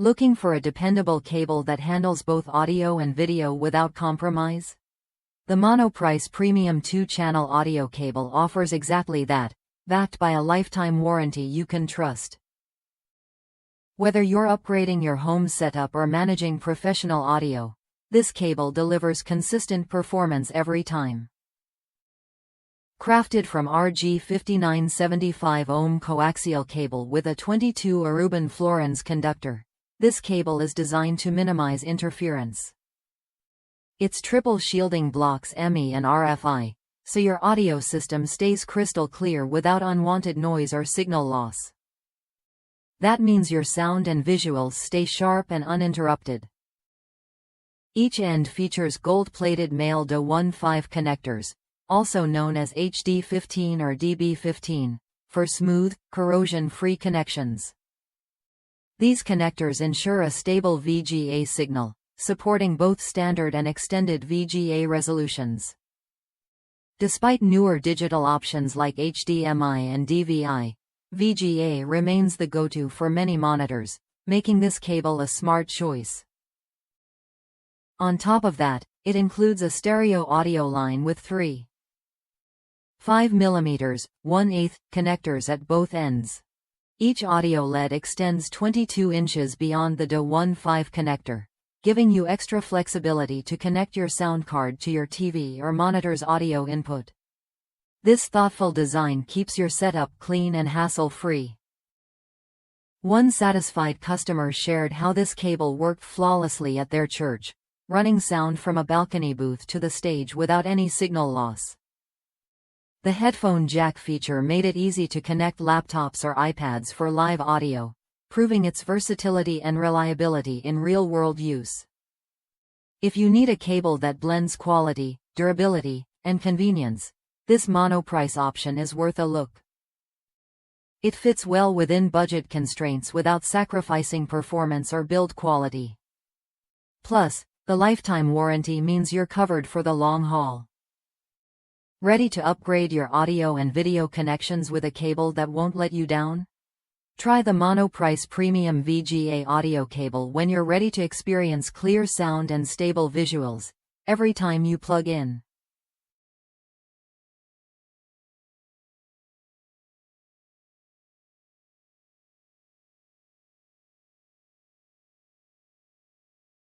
Looking for a dependable cable that handles both audio and video without compromise? The Monoprice Premium 2-channel audio cable offers exactly that, backed by a lifetime warranty you can trust. Whether you're upgrading your home setup or managing professional audio, this cable delivers consistent performance every time. Crafted from RG5975 ohm coaxial cable with a 22 Aruban fluorines conductor, this cable is designed to minimize interference. Its triple shielding blocks EMI and RFI, so your audio system stays crystal clear without unwanted noise or signal loss. That means your sound and visuals stay sharp and uninterrupted. Each end features gold-plated male DA15 connectors, also known as HD15 or DB15, for smooth, corrosion-free connections. These connectors ensure a stable VGA signal, supporting both standard and extended VGA resolutions. Despite newer digital options like HDMI and DVI, VGA remains the go-to for many monitors, making this cable a smart choice. On top of that, it includes a stereo audio line with 3 5 mm, 1/8 connectors at both ends. Each audio lead extends 22 inches beyond the DA15 connector, giving you extra flexibility to connect your sound card to your TV or monitor's audio input. This thoughtful design keeps your setup clean and hassle-free. One satisfied customer shared how this cable worked flawlessly at their church, running sound from a balcony booth to the stage without any signal loss. The headphone jack feature made it easy to connect laptops or iPads for live audio, proving its versatility and reliability in real-world use. If you need a cable that blends quality, durability, and convenience, this Monoprice option is worth a look. It fits well within budget constraints without sacrificing performance or build quality. Plus, the lifetime warranty means you're covered for the long haul. Ready to upgrade your audio and video connections with a cable that won't let you down? Try the Monoprice Premium VGA audio cable when you're ready to experience clear sound and stable visuals every time you plug in.